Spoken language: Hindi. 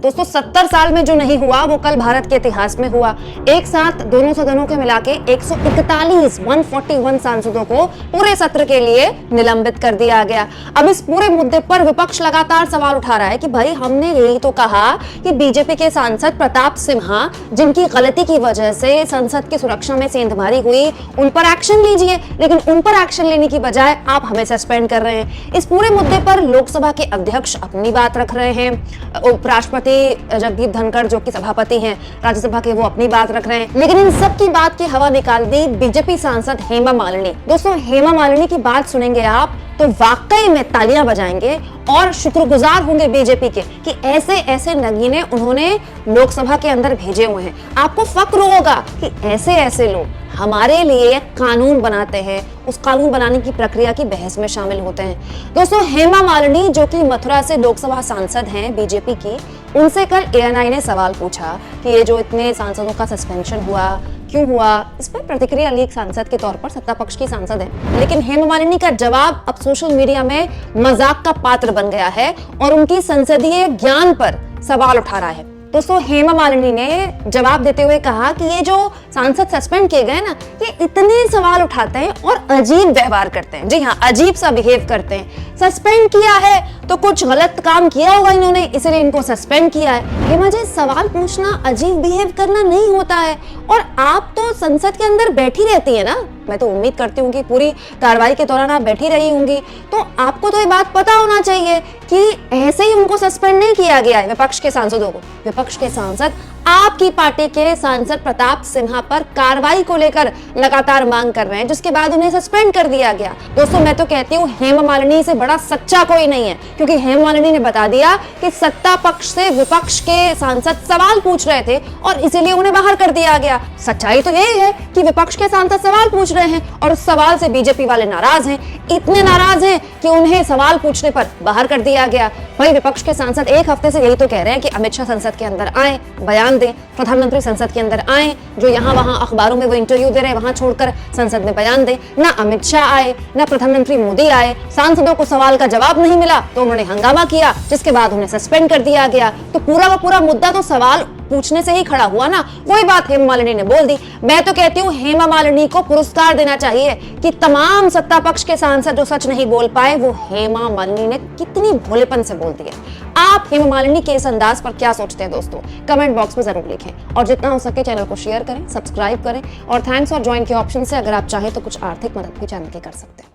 दोस्तों 70 साल में जो नहीं हुआ वो कल भारत के इतिहास में हुआ। एक साथ दोनों सदनों के मिला के 141 सांसदों को पूरे सत्र के लिए निलंबित कर दिया गया। अब इस पूरे मुद्दे पर विपक्ष लगातार सवाल उठा रहा है कि भाई हमने यही तो कहा कि बीजेपी के सांसद प्रताप सिन्हा, जिनकी गलती की वजह से संसद की सुरक्षा में सेंधमारी हुई, उन पर एक्शन लीजिए, लेकिन उन पर एक्शन लेने की बजाय आप हमें सस्पेंड कर रहे हैं। इस पूरे मुद्दे पर लोकसभा के अध्यक्ष अपनी बात रख रहे हैं, उपराष्ट्रपति जगदीप धनखड़ जो कि सभापति हैं राज्यसभा के, वो अपनी बात रख रहे हैं, लेकिन इन सब की बात की हवा निकाल दी बीजेपी सांसद हेमा मालिनी। दोस्तों हेमा मालिनी की बात सुनेंगे आप तो वाकई में तालियां बजाएंगे और शुक्रगुजार होंगे बीजेपी के कि ऐसे ऐसे नगीने उन्होंने लोकसभा के अंदर भेजे हुए हैं। आपको फक्र होगा कि ऐसे ऐसे लोग हमारे लिए कानून बनाते हैं, उस कानून बनाने की प्रक्रिया की बहस में शामिल होते हैं। दोस्तों हेमा मालिनी जो कि मथुरा से लोकसभा सांसद हैं बीजेपी की, उनसे कल एएनआई ने सवाल पूछा कि ये जो इतने सांसदों का सस्पेंशन हुआ, क्यों हुआ, इस पर प्रतिक्रिया ली एक सांसद के तौर पर, सत्ता पक्ष की सांसद है, लेकिन हेमा मालिनी का जवाब अब सोशल मीडिया में मजाक का पात्र बन गया है और उनकी संसदीय ज्ञान पर सवाल उठा रहा है। दोस्तों हेमा मालिनी ने जवाब देते हुए कहा कि ये जो सांसद सस्पेंड किए गए ना, ये इतने सवाल उठाते हैं और अजीब व्यवहार करते हैं। जी हाँ, अजीब सा बिहेव करते हैं। सस्पेंड किया है तो कुछ गलत काम किया होगा इन्होंने, इसलिए इनको सस्पेंड किया है। हेमा जी, सवाल पूछना, अजीब बिहेव करना नहीं होता है। और आप तो संसद के अंदर बैठी रहती है ना, मैं तो उम्मीद करती हूँ कि पूरी कार्रवाई के दौरान आप बैठी रही होंगी, तो आपको तो ये बात पता होना चाहिए कि ऐसे ही उनको सस्पेंड नहीं किया गया है विपक्ष के सांसदों को। विपक्ष के सांसद आपकी पार्टी के सांसद प्रताप सिन्हा पर कार्रवाई को लेकर लगातार मांग कर रहे हैं, जिसके बाद उन्हें सस्पेंड कर दिया गया। दोस्तों मैं तो कहती हूँ हेमा मालिनी से बड़ा सच्चा कोई नहीं है, क्योंकि हेमा मालिनी ने बता दिया कि सत्ता पक्ष से विपक्ष के सांसद सवाल पूछ रहे थे और इसीलिए उन्हें बाहर कर दिया गया। सच्चाई तो यही है कि विपक्ष के सांसद सवाल पूछ रहे हैं और उस सवाल से बीजेपी वाले नाराज हैं, इतने नाराज हैं कि उन्हें सवाल पूछने पर बाहर कर दिया गया। वही विपक्ष के सांसद एक हफ्ते से यही तो कह रहे हैं कि अमित शाह संसद के अंदर आए, बयान दें, प्रधानमंत्री संसद के अंदर आए, जो यहाँ वहां अखबारों में वो इंटरव्यू दे रहे हैं वहां छोड़कर संसद में बयान दें। ना अमित शाह आए, ना प्रधानमंत्री मोदी आए, सांसदों को सवाल का जवाब नहीं मिला तो उन्होंने हंगामा किया, जिसके बाद उन्हें सस्पेंड कर दिया गया। तो पूरा का पूरा मुद्दा तो सवाल पूछने से ही खड़ा हुआ ना। वही बात हेमा मालिनी ने बोल दी। मैं तो कहती हूँ हेमा मालिनी को पुरस्कार देना चाहिए कि तमाम सत्ता पक्ष के सांसद जो सच नहीं बोल पाए, वो हेमा मालिनी ने कितनी भोलेपन से बोल दिया। आप हेमा मालिनी के इस अंदाज पर क्या सोचते हैं दोस्तों, कमेंट बॉक्स में जरूर लिखें और जितना हो सके चैनल को शेयर करें, सब्सक्राइब करें और थैंक्स और ज्वाइन के ऑप्शन से अगर आप चाहें तो कुछ आर्थिक मदद भी चैनल की कर सकते हैं।